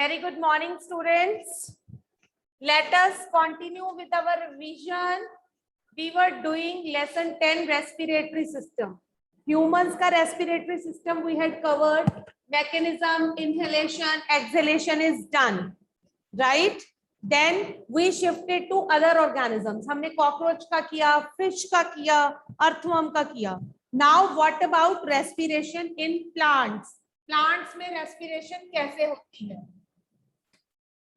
Very good morning, students. Let us continue with our revision. We were doing lesson 10 respiratory system. Humans का respiratory system we had covered. Mechanism, inhalation, exhalation is done, right? Then we shifted to other organisms. हमने cockroach का किया, fish का किया, earthworm का किया. Now what about respiration in plants? Plants में respiration कैसे होती है?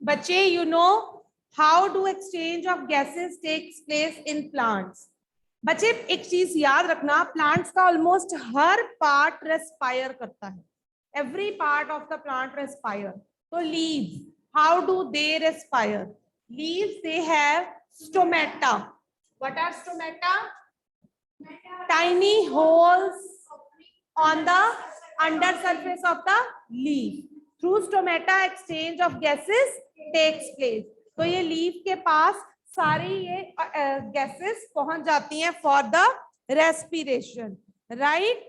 बच्चे, you know how do exchange of gases takes place in plants? बच्चे एक चीज याद रखना, प्लांट्स का ऑलमोस्ट हर पार्ट रेस्पायर करता है. Every part of the plant respire. तो leaves, how do they respire? Leaves they have stomata. What are stomata? Tiny holes on the under surface of the leaf. Through stomata exchange of gases takes place. तो ये leaf के पास सारी ये gases पहुंच जाती हैं for the respiration, right?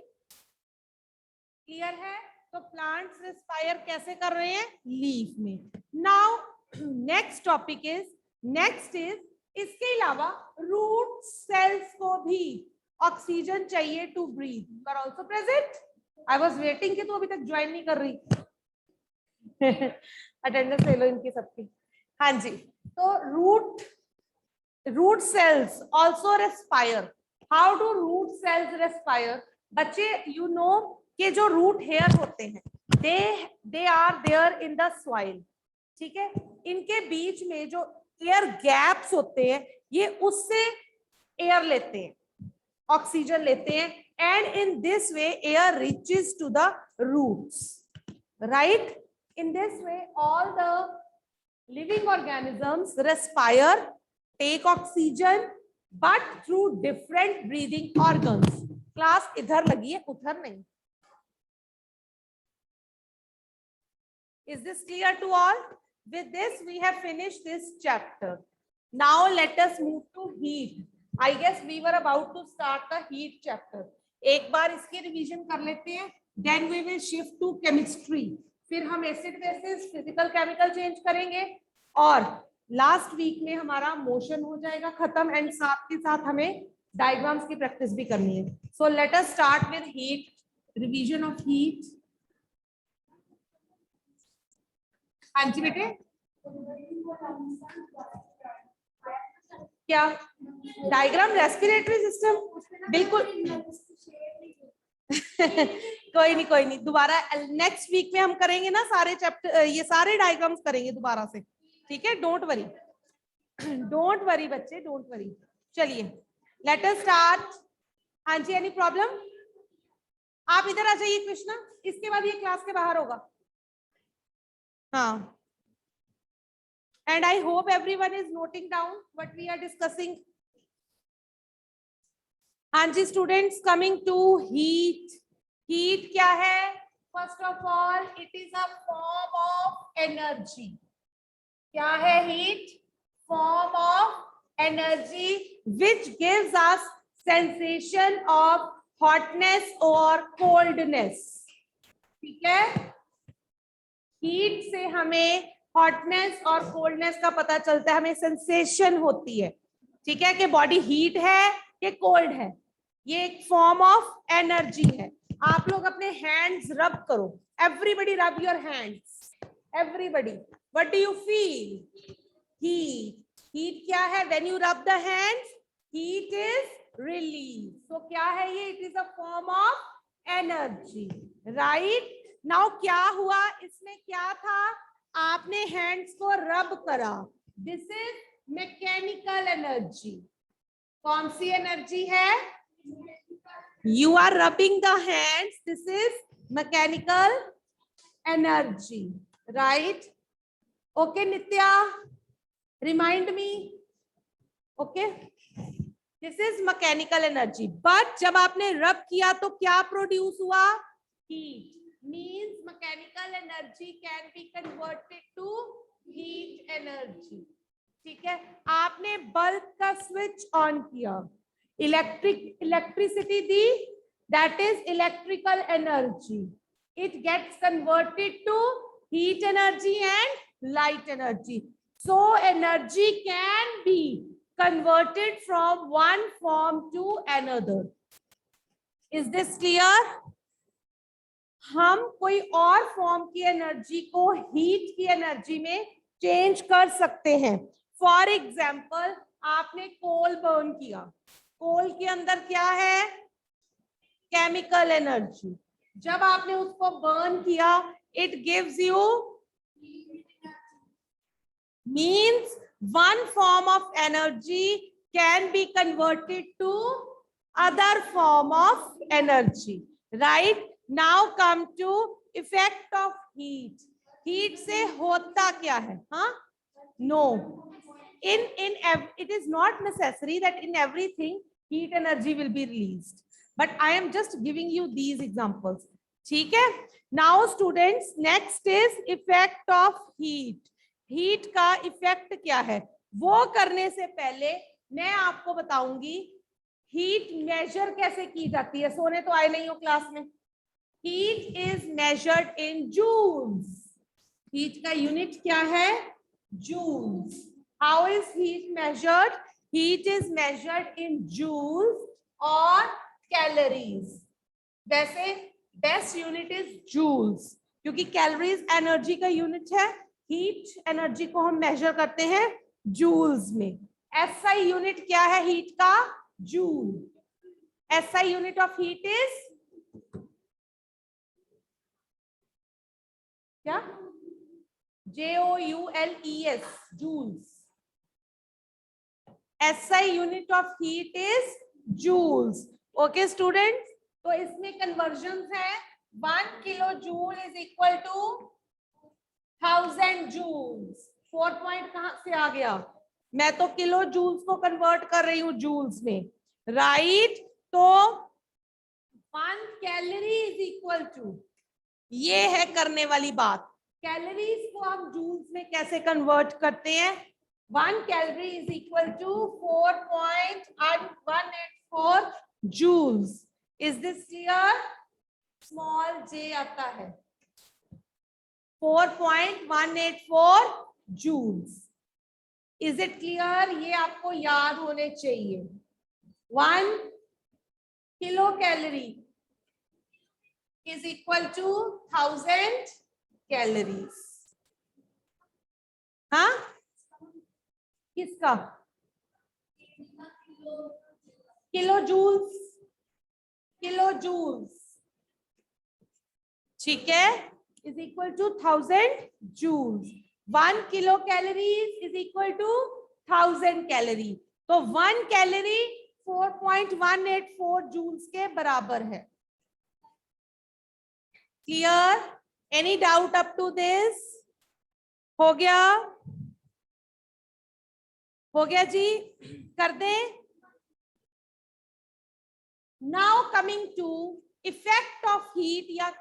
Clear है? तो प्लांट्स रेस्पायर कैसे कर रहे हैं? लीफ में. नाउ नेक्स्ट टॉपिक इज इसके अलावा रूट सेल्स को भी ऑक्सीजन चाहिए to breathe. You are also present? I was waiting कि तू अभी तक ज्वाइन नहीं कर रही. अटेंडेंस ले लो इनकी सबकी. हाँ जी. तो root cells also respire. How do root cells respire? बच्चे यू नो कि जो रूट हेयर होते हैं they are there in the soil. ठीक है, इनके बीच में जो एयर गैप्स होते हैं ये उससे एयर लेते हैं, ऑक्सीजन लेते हैं, and in this way air reaches to the roots, right? In this way all the living organisms respire, take oxygen, but through different breathing organs. class इधर लगी है, उधर नहीं. Is this clear to all? With this we have finished this chapter. Now let us move to heat. I guess we were about to start the heat chapter. एक बार इसकी revision कर लेते हैं, then we will shift to chemistry. फिर हम acid basis, physical chemical change करेंगे और last week में हमारा मोशन हो जाएगा खत्म एंड साथ के साथ हमें डायग्राम्स की प्रैक्टिस भी करनी है. So let us start with heat, revision of heat. हाँ जी बेटे, क्या डायग्राम? रेस्पिरेटरी सिस्टम बिल्कुल. कोई नहीं, दोबारा नेक्स्ट वीक में हम करेंगे ना सारे चैप्टर, ये सारे डायग्राम्स करेंगे दोबारा से. ठीक है, डोंट वरी बच्चे, डोंट वरी. चलिए लेट अस स्टार्ट. हाँ जी, एनी प्रॉब्लम? आप इधर आ जाइए कृष्णा, इसके बाद ये क्लास के बाहर होगा. हाँ, and I hope everyone is noting down what we are discussing. हाँ जी students, coming to heat. Heat क्या है? First of all it is a form of energy. क्या है heat? Form of energy which gives us sensation of hotness और coldness. ठीक है, heat से हमें हॉटनेस और कोल्डनेस का पता चलता है, हमें सेंसेशन होती है. ठीक है, कि बॉडी हीट है कि कोल्ड है. ये एक फॉर्म ऑफ एनर्जी है. आप लोग अपने हैंड्स रब करो. Everybody rub your hands. Everybody, what do you feel? Heat. Heat क्या है? When you rub the hands heat is release. तो क्या है ये? It is a form of energy, right? Now क्या हुआ इसमें? क्या था? आपने हैंड्स को रब करा. This is mechanical energy. कौन सी एनर्जी है? You are rubbing the hands. This is mechanical energy, right? Okay Nitya, remind me. Okay, this is mechanical energy. But जब आपने रब किया तो क्या प्रोड्यूस हुआ? Heat. Means mechanical energy can be converted to heat energy. ठीक है, आपने bulb का स्विच ऑन किया, electricity the, that is electrical energy. It gets converted to heat energy and light energy. So energy can be converted from one form to another. Is this clear? हम कोई और form की energy को heat की energy में change कर सकते हैं. फॉर एग्जाम्पल, आपने कोल बर्न किया, कोल के अंदर क्या है? Chemical energy. जब आपने उसको बर्न किया, it gives you, means one form of energy can be converted to other form of energy, right? Now come to effect of heat. Heat से होता क्या है? हाँ? No. It is not necessary that in everything heat energy will be released, but I am just giving you these examples. ठीक है? Now students, next is effect of heat. Heat का effect क्या है वो करने से पहले मैं आपको बताऊंगी हीट मेजर कैसे की जाती है. सोने तो आए नहीं हो क्लास में. Heat is measured in joules. Heat का यूनिट क्या है? Joules. How is heat measured? Heat is measured in joules और कैलोरीज. वैसे बेस्ट यूनिट इज जूल्स, क्योंकि कैलोरीज एनर्जी का यूनिट है. हीट एनर्जी को हम मेजर करते हैं जूल्स में. एसआई यूनिट क्या है हीट का? Joule. SI unit of heat is क्या? JOULES, joules. SI unit of heat is joules. Okay students, तो इसमें कन्वर्जन है. 1 kilo joule is equal to 1000 joules. 4 point कहां से आ गया? मैं तो किलो जूल्स को कन्वर्ट कर रही हूं जूल्स में, राइट? तो 1 कैलोरी इज इक्वल टू, ये है करने वाली बात. कैलोरीज को हम जूल्स में कैसे कन्वर्ट करते हैं? 1 calorie is equal to 4.184 joules. Is this clear? Small J आता है. 4.184 जूल्स. Is it clear? ये आपको याद होने चाहिए. 1 kilo calorie is equal to 1000 calories. हाँ, किसका? Kilo joules. किलो जूल्स, ठीक है, is equal to 1000 joules. 1 kilocalories is equal to 1000 calorie. तो 1 कैलोरी 4.184 joules के बराबर है. Clear? Any doubt up to this? हो गया? हो गया जी? कर दे. Now coming to effect of heat, या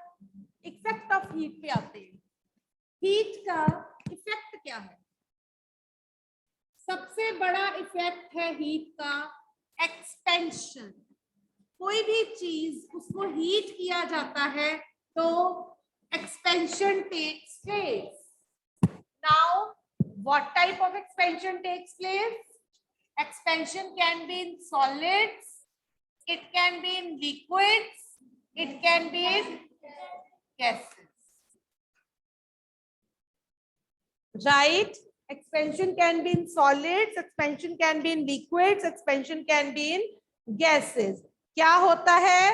इफेक्ट ऑफ हीट पे आते हैं. हीट का इफेक्ट क्या है? सबसे बड़ा इफेक्ट है हीट का एक्सपेंशन. कोई भी चीज उसको हीट किया जाता है तो expansion takes place. Now what type of expansion takes place? Expansion can be in solids, it can be in liquids, it can be in gases, right? Expansion can be in solids, expansion can be in liquids, expansion can be in gases. क्या होता है?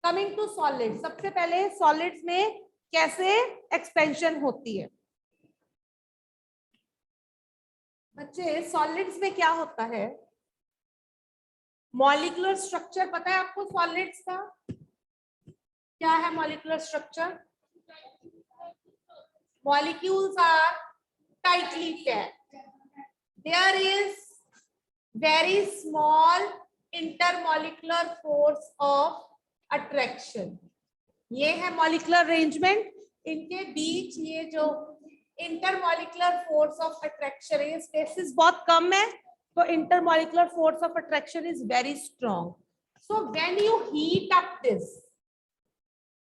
Coming to solid, सबसे पहले solids में कैसे expansion होती है? बच्चे, सॉलिड्स में क्या होता है? मॉलिक्यूलर स्ट्रक्चर पता है आपको सॉलिड्स का? क्या है molecular structure? Molecules are tightly packed. There is very small intermolecular force of attraction. ये है मॉलिक्यूलर अरेंजमेंट. इनके बीच ये जो इंटरमॉलिक्यूलर फोर्स ऑफ अट्रैक्शन है, स्पेसिस बहुत कम है, so intermolecular force of attraction is very strong. So when you heat up this,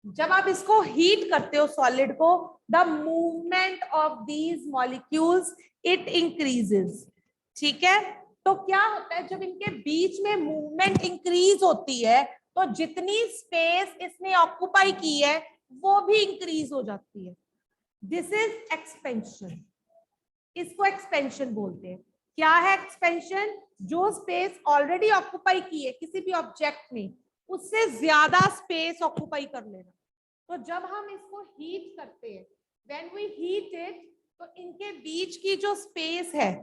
जब आप इसको हीट करते हो सॉलिड को, the movement of these molecules it increases. ठीक है, तो क्या होता है जब इनके बीच में मूवमेंट इंक्रीज होती है तो जितनी स्पेस इसने ऑक्युपाई की है वो भी इंक्रीज हो जाती है। दिस इज एक्सपेंशन, इसको एक्सपेंशन बोलते हैं। क्या है एक्सपेंशन? जो स्पेस ऑलरेडी ऑक्युपाई की है किसी भी ऑब्जेक्ट में उससे ज्यादा स्पेस ऑक्युपाई कर लेना। तो जब हम इसको हीट करते हैं, व्हेन वी हीट इट, तो इनके बीच की जो स्पेस है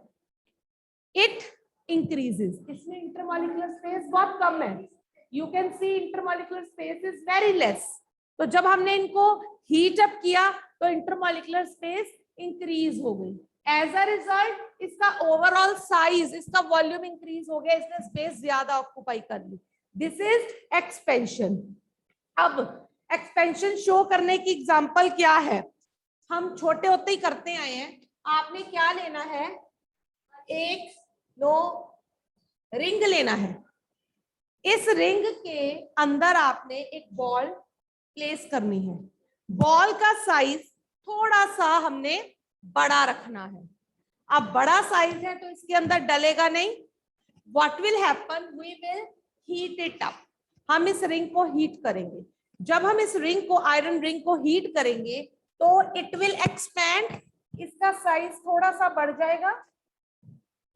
इट इंक्रीजेस। इसमें इंटरमॉलिक्यूलर स्पेस बहुत कम है, you can see intermolecular space is very less. तो जब हमने इनको हीट अप किया तो इंटरमॉलिक्यूलर स्पेस इंक्रीज हो गई। एज अ रिजल्ट इसका ओवरऑल साइज, इसका वॉल्यूम इंक्रीज हो गया, इसने स्पेस ज्यादा ऑक्युपाई कर ली। This is expansion. अब एक्सपेंशन शो करने की एग्जांपल क्या है? हम छोटे होते ही करते आए हैं। आपने क्या लेना है? एक रिंग लेना है। इस रिंग के अंदर आपने एक बॉल प्लेस करनी है। बॉल का साइज थोड़ा सा हमने बड़ा रखना है। अब बड़ा साइज है तो इसके अंदर डलेगा नहीं। What will happen? We will heat it up. हम इस रिंग को हीट करेंगे। जब हम इस रिंग को, आयरन रिंग को हीट करेंगे तो इट विल एक्सपैंड, इसका साइज थोड़ा सा बढ़ जाएगा।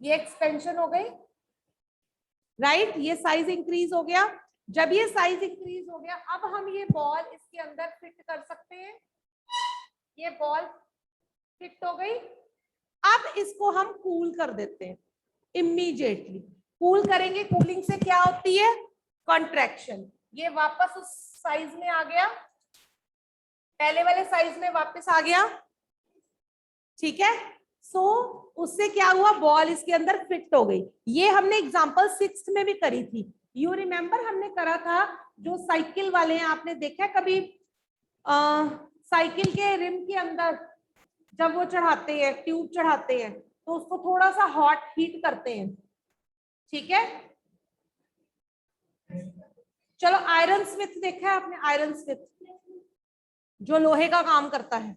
ये एक्सपेंशन हो गई, राइट? ये साइज इंक्रीज हो गया। जब ये साइज इंक्रीज हो गया, अब हम ये बॉल इसके अंदर फिट कर सकते हैं। ये बॉल फिट हो गई। अब इसको हम कूल कर देते हैं इमीडिएटली। कूल करेंगे, कूलिंग से क्या होती है? कॉन्ट्रैक्शन। ये वापस उस साइज में आ गया, पहले वाले साइज में वापस आ गया। ठीक है, सो उससे क्या हुआ? बॉल इसके अंदर फिट हो गई। ये हमने एग्जांपल 6th में भी करी थी। यू रिमेम्बर, हमने करा था जो साइकिल वाले हैं, आपने देखा कभी साइकिल के रिम के अंदर जब वो चढ़ाते हैं, ट्यूब चढ़ाते हैं, तो उसको थोड़ा सा हॉट हीट करते हैं। ठीक है, चलो आयरन स्मिथ देखा है आपने? आयरन स्मिथ जो लोहे का काम करता है।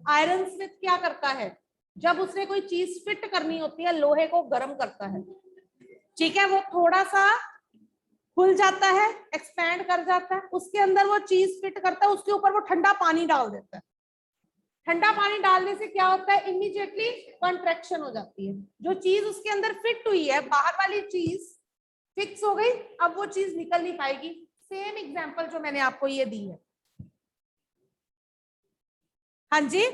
आयरन स्मिथ क्या करता है? जब उसने कोई चीज फिट करनी होती है, लोहे को गर्म करता है। ठीक है, वो थोड़ा सा खुल जाता है, एक्सपैंड कर जाता है, उसके अंदर वो चीज फिट करता है, उसके ऊपर वो ठंडा पानी डाल देता है। ठंडा पानी डालने से क्या होता है? इमीडिएटली कॉन्ट्रैक्शन हो जाती है। जो चीज उसके अंदर फिट हुई है, बाहर वाली चीज फिक्स हो गई, अब वो चीज निकल नहीं पाएगी। सेम एग्जांपल जो मैंने आपको ये दी है। हाँ जी,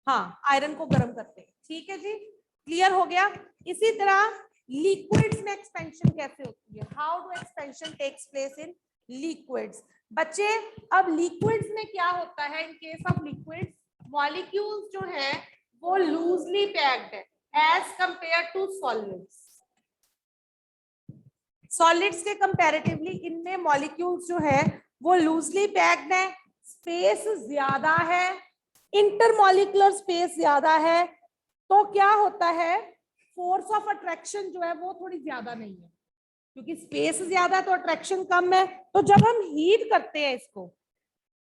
हाँ, आयरन को गर्म करते हैं। ठीक है जी, क्लियर हो गया। इसी तरह लिक्विड्स में एक्सपेंशन कैसे होती है? How do expansion takes place in liquids? बच्चे, अब लिक्विड्स में क्या होता है? In case of liquids, molecules जो है वो लूजली पैक्ड है as compare to solids. Solids के कंपैरेटिवली इनमें मॉलिक्यूल्स जो है वो लूजली पैक्ड है, स्पेस ज्यादा है, इंटरमॉलिक्यूलर स्पेस ज्यादा है। तो क्या होता है? फोर्स ऑफ अट्रैक्शन जो है वो थोड़ी ज्यादा नहीं है, क्योंकि स्पेस ज्यादा तो अट्रैक्शन कम है। तो जब हम हीट करते हैं इसको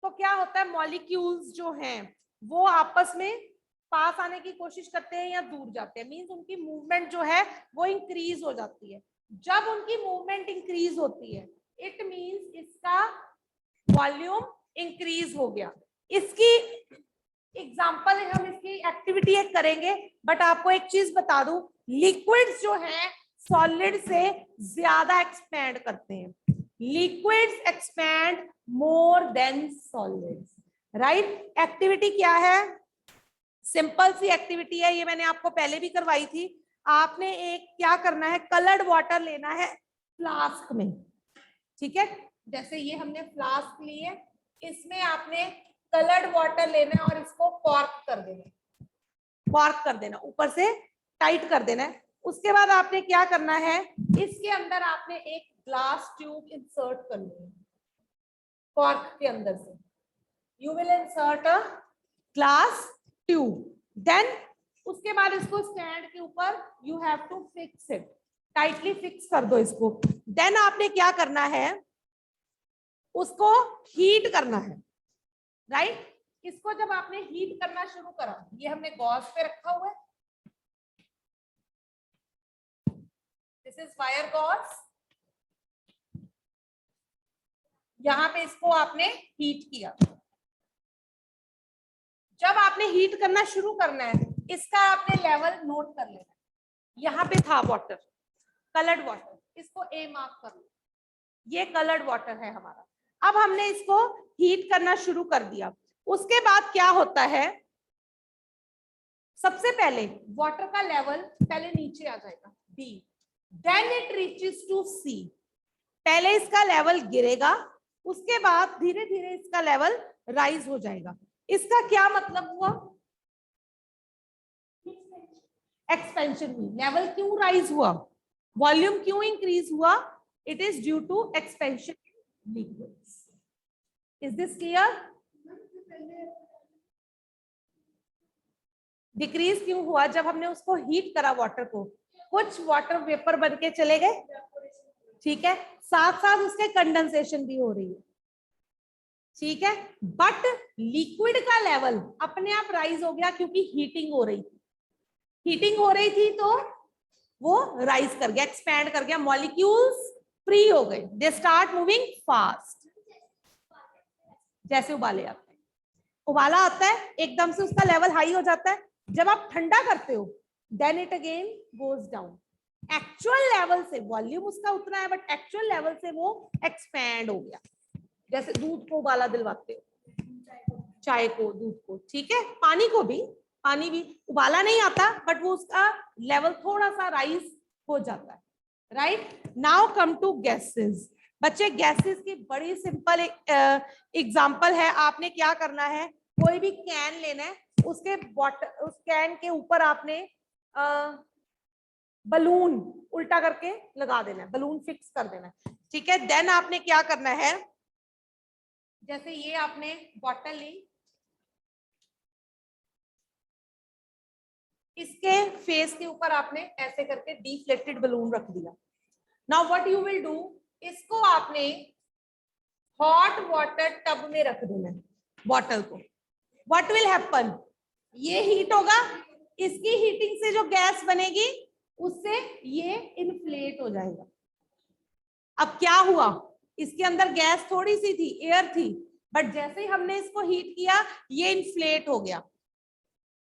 तो क्या होता है? मॉलिक्यूल्स जो हैं वो आपस में पास आने की कोशिश करते हैं या दूर जाते हैं। मींस उनकी मूवमेंट जो है वो इंक्रीज हो जाती है। जब उनकी मूवमेंट इंक्रीज होती है, इट मींस इसका वॉल्यूम इंक्रीज हो गया। इसकी एग्जांपल हम इसकी एक्टिविटी एक करेंगे, बट आपको एक चीज बता दूं, लिक्विड्स जो है सॉलिड से ज्यादा एक्सपैंड करते हैं। Liquids expand more than solids, right? Activity क्या है? सिंपल सी एक्टिविटी है, ये मैंने आपको पहले भी करवाई थी। आपने एक क्या करना है? कलर्ड वाटर लेना है फ्लास्क में। ठीक है, जैसे ये हमने फ्लास्क ली है, इसमें आपने कलर्ड वाटर लेना है और इसको कॉर्क कर देना है। कॉर्क कर देना, ऊपर से टाइट कर देना है। उसके बाद आपने क्या करना है? इसके अंदर आपने एक ग्लास ट्यूब इंसर्ट करनी है। कॉर्क के अंदर से you will insert a glass tube. Then उसके बाद इसको स्टैंड के ऊपर you have to fix it, tightly fix कर दो इसको। देन आपने क्या करना है? उसको हीट करना है, राइट। इसको जब आपने हीट करना शुरू करा, ये हमने गॉस पे रखा हुआ है, दिस इज फायर गॉस, यहां पे इसको आपने हीट किया। जब आपने हीट करना शुरू करना है, इसका आपने लेवल नोट कर लेना। यहाँ पे था वाटर, कलर्ड वाटर, इसको ए मार्क कर लो, ये कलर्ड वाटर है हमारा। अब हमने इसको हीट करना शुरू कर दिया। उसके बाद क्या होता है, सबसे पहले वाटर का लेवल पहले नीचे आ जाएगा B, then it reaches to C. पहले इसका लेवल गिरेगा, उसके बाद धीरे धीरे इसका लेवल राइज हो जाएगा। इसका क्या मतलब हुआ, एक्सपेंशन हुई। लेवल क्यों राइज हुआ, वॉल्यूम क्यों इंक्रीज हुआ, it is due to expansion in liquids. Is this clear? Decrease क्यों हुआ, जब हमने उसको हीट करा वाटर को, कुछ वाटर वेपर बन के चले गए, ठीक है, साथ साथ उसके कंडेंसेशन भी हो रही है, ठीक है, बट लिक्विड का लेवल अपने आप राइज हो गया क्योंकि हीटिंग हो रही थी। हीटिंग हो रही थी तो वो राइज कर गया, एक्सपैंड कर गया, मॉलिक्यूल्स फ्री हो गए, दे स्टार्ट मूविंग फास्ट। जैसे उबाले आते हैं, उबाला आता है एकदम से उसका लेवल हाई हो जाता है, जब आप ठंडा करते हो then it again goes down. Actual level से वॉल्यूम उसका उतना है, बट एक्चुअल लेवल से वो एक्सपैंड हो गया। जैसे दूध को उबाला दिलवाते हो, चाय को, दूध को, ठीक है, पानी को भी, पानी भी उबाला नहीं आता, बट वो उसका लेवल थोड़ा सा राइज हो जाता है, right. Now come to gases. बच्चे गैसेस की बड़ी सिंपल एग्जांपल है। आपने क्या करना है, कोई भी कैन लेना है, उसके बॉटल, उस कैन के ऊपर आपने बलून उल्टा करके लगा देना है, बलून फिक्स कर देना है, ठीक है। देन आपने क्या करना है, जैसे ये आपने बॉटल ली, इसके फेस के ऊपर आपने ऐसे करके डिफ्लेक्टेड बलून रख दिया। Now what you will do, इसको आपने हॉट वाटर टब में रख देना है बॉटल को। व्हाट विल हैपन, ये हीट होगा, इसकी हीटिंग से जो गैस बनेगी उससे ये इन्फ्लेट हो जाएगा। अब क्या हुआ, इसके अंदर गैस थोड़ी सी थी, एयर थी, बट जैसे ही हमने इसको हीट किया ये इन्फ्लेट हो गया।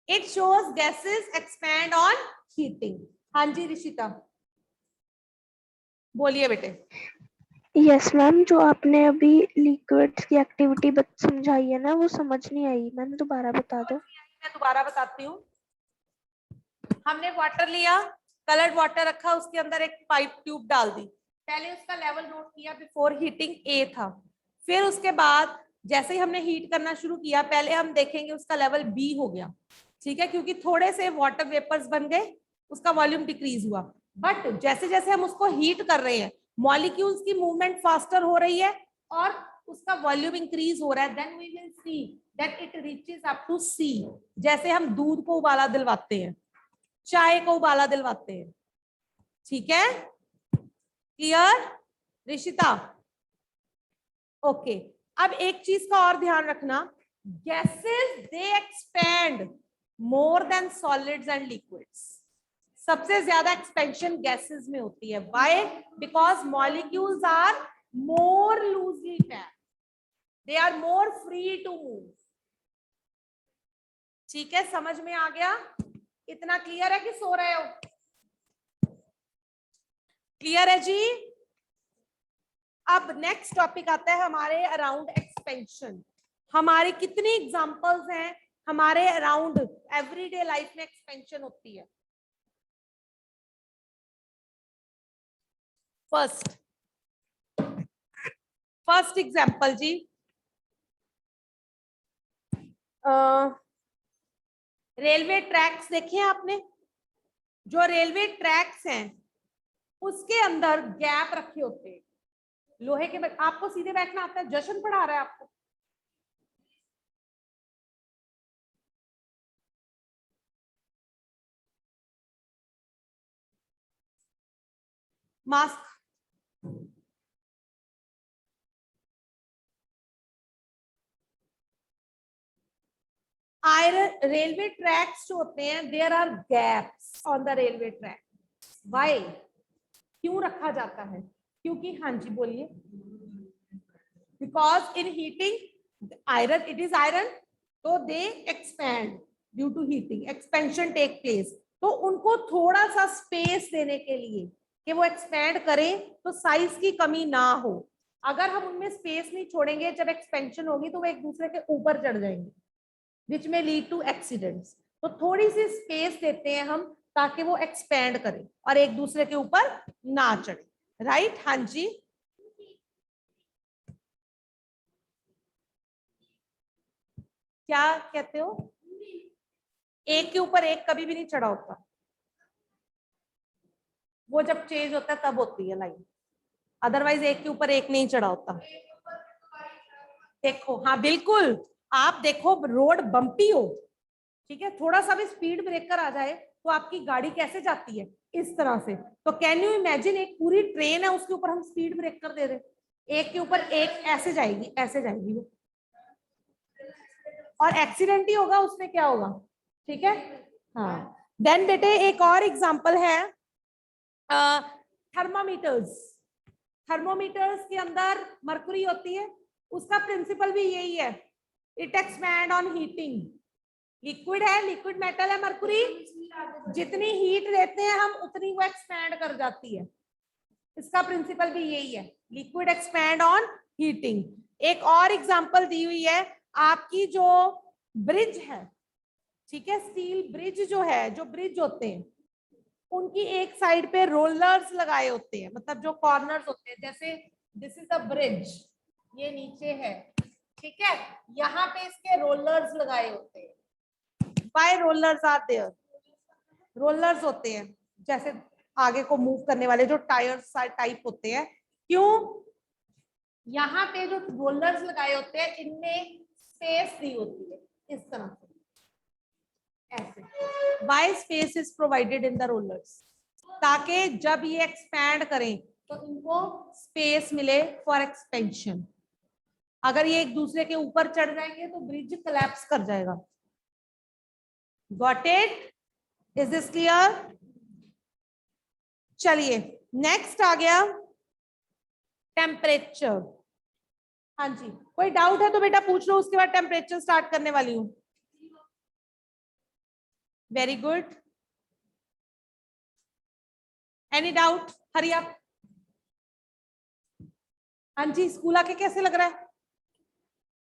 It shows gases expand on heating. हाँ जी ऋषिता, बोलिए बेटे। यस मैम, जो आपने अभी लिक्विड्स की एक्टिविटी समझाई है ना, वो समझ नहीं आई मैम, दोबारा बता दो। मैं दोबारा बताती हूँ। हमने वाटर लिया, कलर्ड वाटर रखा, उसके अंदर एक पाइप ट्यूब डाल दी, पहले उसका लेवल नोट किया, बिफोर हीटिंग ए था। फिर उसके बाद जैसे ही हमने हीट करना शुरू किया, पहले हम देखेंगे उसका लेवल बी हो गया, ठीक है, क्योंकि थोड़े से वाटर वेपर्स बन गए, उसका वॉल्यूम डिक्रीज हुआ। बट जैसे जैसे हम उसको हीट कर रहे हैं, मॉलिक्यूल्स की मूवमेंट फास्टर हो रही है और उसका वॉल्यूम इंक्रीज हो रहा है, then we will see that it reaches up to C. जैसे हम दूध को उबाला दिलवाते हैं, चाय को उबाला दिलवाते हैं, ठीक है, क्लियर ऋषिता? ओके, अब एक चीज का और ध्यान रखना, gases they expand more than solids and liquids. सबसे ज्यादा एक्सपेंशन गैसेस में होती है। Why? Because molecules are more loosely packed, they are more free to move. ठीक है, समझ में आ गया? इतना क्लियर है कि सो रहे हो? क्लियर है जी? अब नेक्स्ट टॉपिक आता है हमारे अराउंड एक्सपेंशन। हमारे कितनी एग्जांपल्स हैं हमारे अराउंड एवरीडे लाइफ में एक्सपेंशन होती है? फर्स्ट एग्जांपल जी, रेलवे ट्रैक्स देखे हैं आपने? जो रेलवे ट्रैक्स हैं उसके अंदर गैप रखे होते हैं लोहे के। आपको सीधे बैठना आता है? जशन पढ़ा रहा है आपको? मास्क, आयरन रेलवे ट्रैक्स जो होते हैं, there are gaps on the railway track. Why? क्यों रखा जाता है? क्योंकि, हाँ जी बोलिए. Because in heating iron, it is iron, तो they expand due to heating, expansion take place. तो उनको थोड़ा सा स्पेस देने के लिए कि वो एक्सपैंड करें, तो साइज की कमी ना हो. अगर हम उनमें स्पेस नहीं छोड़ेंगे, जब एक्सपेंशन होगी तो वो एक दूसरे के ऊपर चढ़ जाएंगे, विच में लीड टू एक्सीडेंट्स. तो थोड़ी सी स्पेस देते हैं हम ताकि वो एक्सपैंड करें और एक दूसरे के ऊपर ना चढ़े. राइट? हाँ जी. क्या कहते हो? एक के ऊपर एक कभी भी नहीं चढ़ा होता, वो जब चेंज होता है तब होती है लाइन, अदरवाइज एक के ऊपर एक नहीं चढ़ा होता. देखो, हाँ बिल्कुल, आप देखो रोड बम्पी हो, ठीक है, थोड़ा सा भी स्पीड ब्रेकर आ जाए तो आपकी गाड़ी कैसे जाती है? इस तरह से. तो कैन यू इमेजिन, एक पूरी ट्रेन है, उसके ऊपर हम स्पीड ब्रेकर दे रहे, एक के ऊपर एक ऐसे जाएगी, ऐसे जाएगी वो, और एक्सीडेंट ही होगा, उसमें क्या होगा? ठीक है. हाँ. देन बेटे एक और एग्जांपल है, थर्मामीटर्स. थर्मोमीटर्स के अंदर मरकरी होती है, उसका प्रिंसिपल भी यही है, it expand on heating. Liquid है, लिक्विड मेटल है मरकरी, जितनी हीट देते हैं हम उतनी वो एक्सपैंड कर जाती है. इसका प्रिंसिपल भी यही है, लिक्विड एक्सपैंड ऑन हीटिंग. एक और एग्जांपल दी हुई है, आपकी जो ब्रिज है, ठीक है, स्टील ब्रिज जो है, जो ब्रिज होते हैं उनकी एक साइड पे रोलर्स लगाए होते हैं, मतलब जो कॉर्नर्स होते हैं, जैसे दिस इज अ ब्रिज, ये नीचे है, ठीक है, यहाँ पे इसके रोलर्स लगाए होते हैं. By rollers are there, rollers होते हैं जैसे आगे को मूव करने वाले जो टायर्स टाइप होते हैं. क्यों? यहाँ पे जो रोलर्स लगाए होते हैं, इनमें स्पेस दी होती है इस तरह से, ऐसे. Why space is provided in the rollers? ताकि जब ये एक्सपैंड करें तो इनको स्पेस मिले फॉर एक्सपेंशन. अगर ये एक दूसरे के ऊपर चढ़ जाएंगे तो ब्रिज कोलैप्स कर जाएगा. Got it? Is this clear? चलिए नेक्स्ट आ गया टेम्परेचर. हाँ जी, कोई डाउट है तो बेटा पूछ लो, उसके बाद टेम्परेचर स्टार्ट करने वाली हूँ. Very good. Any doubt? Hurry up. हाँ जी, स्कूल आके कैसे लग रहा है?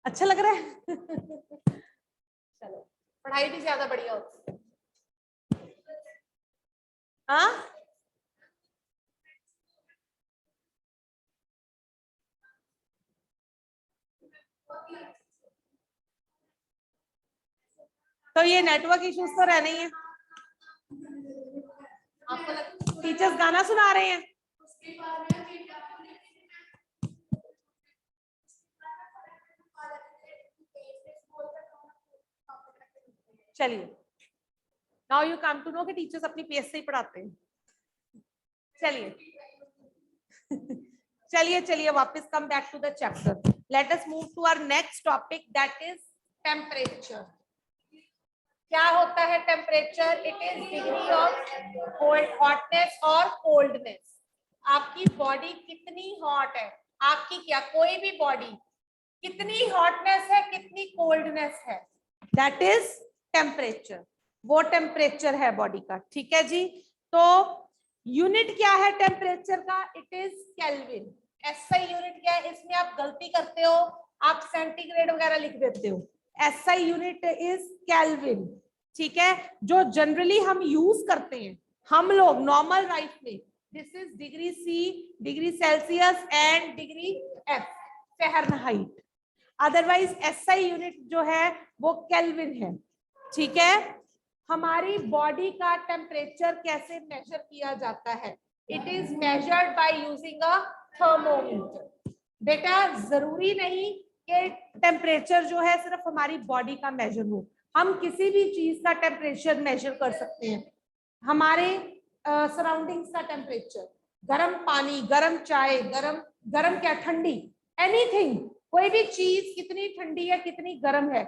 अच्छा लग रहा है? चलो, पढ़ाई भी ज्यादा बढ़िया होती है. हाँ, तो ये नेटवर्क इश्यूज तो रहने ही है. आपको टीचर्स गाना सुना रहे हैं? चलिए, now you come to know कि टीचर्स अपनी पेस से ही पढ़ाते हैं. चलिए चलिए चलिए वापस come back to the chapter. Let us move to our next topic, that is temperature. क्या होता है temperature? It is degree of hotness और कोल्डनेस. आपकी बॉडी कितनी हॉट है, आपकी क्या, कोई भी बॉडी कितनी हॉटनेस है, कितनी कोल्डनेस है, दैट इज टेम्परेचर. वो टेम्परेचर है बॉडी का. ठीक है जी. तो यूनिट क्या है टेम्परेचर का? It is kelvin. SI unit क्या है? इसमें आप गलती करते हो, आप सेंटीग्रेड वगैरह लिख देते हो. SI unit is kelvin. ठीक है, जो जनरली हम यूज करते हैं हम लोग नॉर्मल लाइफ में, this is degree C, degree Celsius and degree F, Fahrenheit. Otherwise SI unit जो है वो केल्विन है. ठीक है. हमारी बॉडी का टेम्परेचर कैसे मेजर किया जाता है? It is measured by using a thermometer. बेटा जरूरी नहीं कि टेम्परेचर जो है सिर्फ हमारी बॉडी का मेजर हो, हम किसी भी चीज का टेम्परेचर मेजर कर सकते हैं. हमारे सराउंडिंग्स का टेम्परेचर, गर्म पानी, गर्म चाय, गर्म गर्म क्या, ठंडी, एनीथिंग, कोई भी चीज कितनी ठंडी है कितनी गर्म है,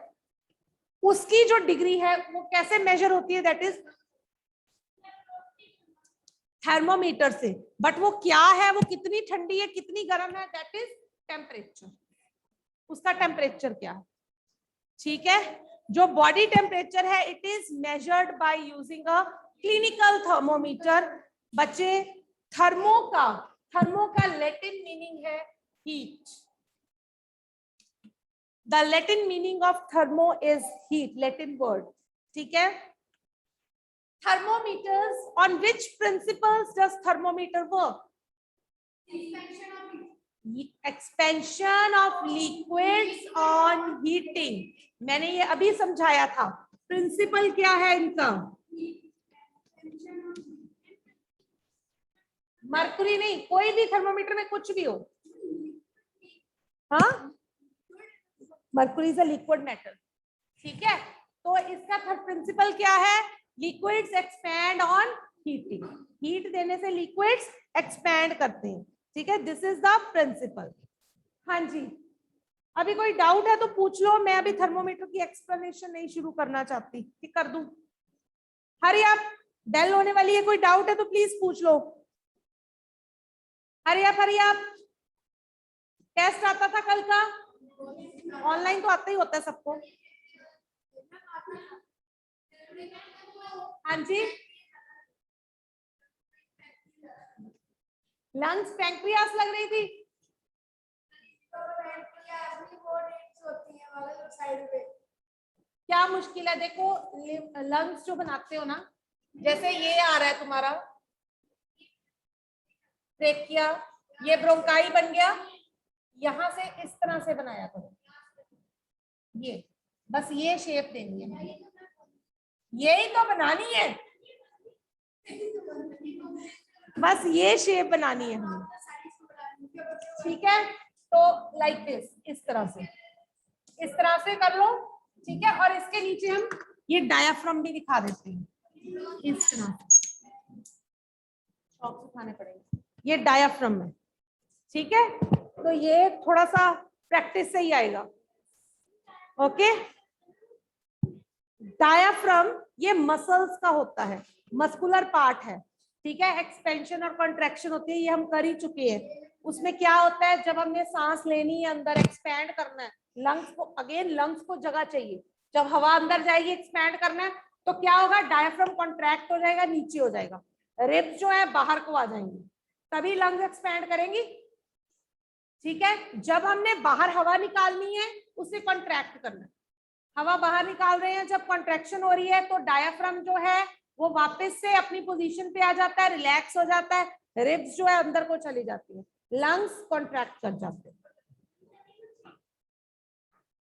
उसकी जो डिग्री है वो कैसे मेजर होती है, दैट इज थर्मोमीटर से। बट वो क्या है, वो कितनी ठंडी है कितनी गर्म है, दैट इज टेम्परेचर। उसका टेम्परेचर क्या है, ठीक है। जो बॉडी टेम्परेचर है it is measured by using a clinical thermometer. बच्चे थर्मो का लैटिन मीनिंग है heat. The Latin meaning of thermo is heat, Latin word, ठीक है। Thermometers, on which principles does thermometer work? Expansion of liquids on heating. मैंने ये अभी समझाया था। प्रिंसिपल क्या है इनका? मरकरी नहीं, कोई भी थर्मोमीटर में कुछ भी हो, हाँ, mercury is a liquid metal, ठीक है। तो इसका थर्ड प्रिंसिपल क्या है? Liquids expand on heating. Heat देने से लिक्विड्स एक्सपैंड करते हैं, ठीक है। This is the principle. हाँ जी, अभी कोई डाउट है तो पूछ लो। मैं अभी थर्मोमीटर की एक्सप्लेनेशन नहीं शुरू करना चाहती कि कर दूं। हरी आप, बेल होने वाली है, कोई डाउट है तो प्लीज पूछ लो। हरी आप। टेस्ट आता था कल का, ऑनलाइन तो आता ही होता है सबको। हाँ जी, लंग्स पैंक्रियास लग रही थी। क्या मुश्किल है? देखो लंग्स जो बनाते हो ना, जैसे ये आ रहा है तुम्हारा ट्रेकिया, ये ब्रोंकाई बन गया, यहां से इस तरह से बनाया करो। ये बस ये शेप देनी है, यही तो बनानी है, बस ये शेप बनानी है हमें, ठीक है। तो लाइक दिस, इस तरह से कर लो, ठीक है। और इसके नीचे हम ये डायाफ्राम भी दिखा देते हैं, इस तरह चॉक उठाने पड़ेंगे। ये डायाफ्राम है, ठीक है। तो ये थोड़ा सा प्रैक्टिस से ही आएगा, ओके। डायाफ्राम ये मसल्स का होता है, मस्कुलर पार्ट है, ठीक है। एक्सपेंशन और कॉन्ट्रैक्शन होती है, ये हम कर ही चुके हैं। उसमें क्या होता है, जब हमने सांस लेनी है अंदर, एक्सपैंड करना है लंग्स को, अगेन लंग्स को जगह चाहिए। जब हवा अंदर जाएगी, एक्सपैंड करना है, तो क्या होगा, डायाफ्राम कॉन्ट्रैक्ट हो जाएगा, नीचे हो जाएगा, रिब्स जो है बाहर को आ जाएंगी, तभी लंग्स एक्सपैंड करेंगी, ठीक है। जब हमने बाहर हवा निकालनी है, उसे कॉन्ट्रैक्ट करना है। हवा बाहर निकाल रहे हैं, जब कॉन्ट्रैक्शन हो रही है तो डायाफ्राम जो है वो वापस से अपनी पोजीशन पे आ जाता है, रिलैक्स हो जाता है, रिब्स जो है अंदर को चली जाती है, लंग्स कॉन्ट्रैक्ट कर जाते हैं,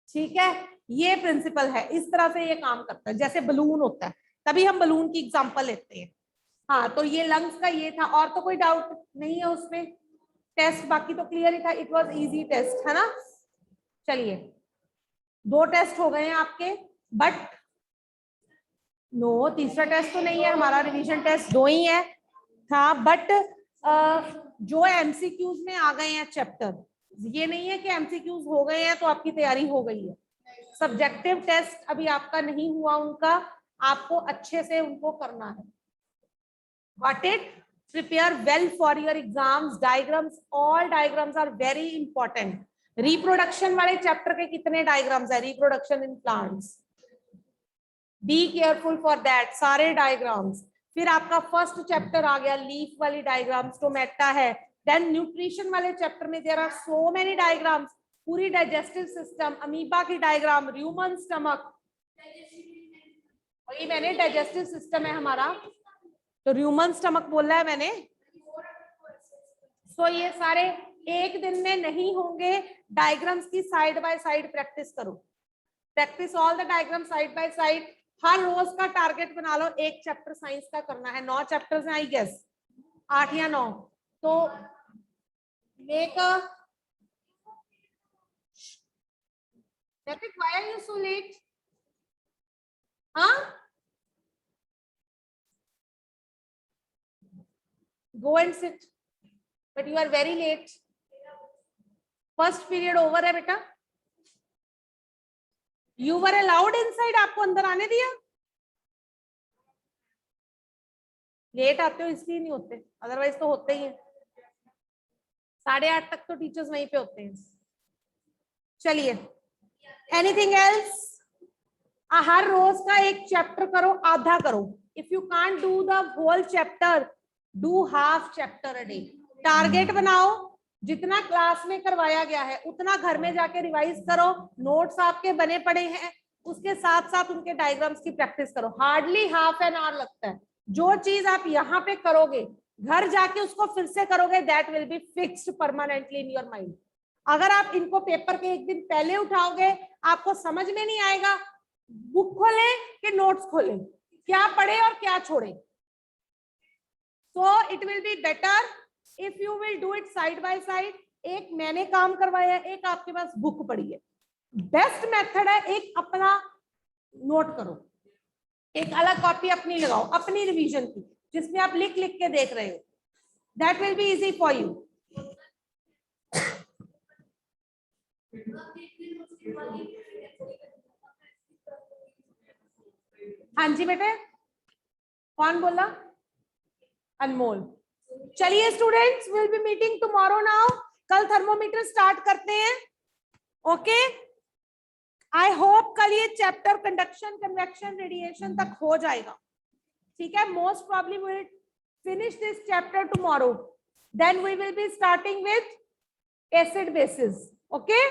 ठीक है। ये प्रिंसिपल है, इस तरह से ये काम करता है, जैसे बलून होता है, तभी हम बलून की एग्जांपल लेते हैं। हाँ, तो ये लंग्स का ये था, और तो कोई डाउट नहीं है उसमें। टेस्ट बाकी तो क्लियर ही था, इट वाज इजी टेस्ट, है ना। चलिए, 2 टेस्ट हो गए हैं आपके, बट नो, तीसरा टेस्ट तो नहीं है हमारा, रिवीजन टेस्ट 2 ही है। हाँ, बट जो एमसीक्यूज में आ गए हैं चैप्टर, ये नहीं है कि एमसीक्यूज हो गए हैं तो आपकी तैयारी हो गई है। सब्जेक्टिव टेस्ट अभी आपका नहीं हुआ, उनका आपको अच्छे से उनको करना है। Got it? Prepare well for your exams. Diagrams, all diagrams are very important. Reproduction वाले चैप्टर के कितने डायग्राम्स है? Reproduction in plants, be careful for that, सारे डायग्राम्स। फिर आपका फर्स्ट चैप्टर आ गया लीफ वाली डायग्राम्स, टोमेटा है। देन न्यूट्रिशन वाले चैप्टर में there are so many diagrams, पूरी डाइजेस्टिव सिस्टम, अमीबा की डायग्राम, ह्यूमन स्टमक, वही मैंने डाइजेस्टिव सिस्टम है हमारा, तो ह्यूमन स्टमक बोला है मैंने। सो ये सारे एक दिन में नहीं होंगे, डायग्राम्स की साइड बाय साइड प्रैक्टिस करो, practice all the diagram side by side. हर रोज का टारगेट बना लो, एक चैप्टर साइंस का करना है। 9 चैप्टर्स हैं आई गेस, 8 या 9, तो make a why are you so late? हाँ, go and sit, but you are very late. First period over है बेटा, यू वर अलाउड इनसाइड, आपको अंदर आने दिया? लेट आते हो इसलिए नहीं होते, अदरवाइज तो होते ही हैं। 8:30 तक तो टीचर्स वहीं पे होते हैं। चलिए, एनीथिंग एल्स? हर रोज का एक चैप्टर करो, आधा करो। If you can't do the whole chapter, do half chapter a day. Target बनाओ, जितना क्लास में करवाया गया है उतना घर में जाके रिवाइज करो। नोट्स आपके बने पड़े हैं, उसके साथ साथ उनके डायग्राम्स की प्रैक्टिस करो। हार्डली हाफ एन आवर लगता है। जो चीज आप यहाँ पे करोगे, घर जाके उसको फिर से करोगे, that will be fixed permanently in your mind. अगर आप इनको पेपर के एक दिन पहले उठाओगे, आपको समझ में नहीं आएगा। बुक खोले कि नोट्स खोले, क्या पढ़े और क्या छोड़े। So it will be better if you will do it side by side. एक मैंने काम करवाया, एक आपके पास बुक पड़ी है। बेस्ट मेथड है एक अपना नोट करो, एक अलग कॉपी अपनी लगाओ, अपनी रिवीजन की, जिसमें आप लिख लिख के देख रहे हो। That will be easy for you. हाँ जी बेटे, कौन बोला? अनमोल। चलिए students, will be meeting tomorrow now. कल थर्मोमीटर स्टार्ट करते हैं। ओके, आई होप कल ये चैप्टर कंडक्शन, कन्वेक्शन, रेडिएशन तक हो जाएगा। ठीक है, most probably will finish this chapter tomorrow, then we will be starting with acid bases. Okay.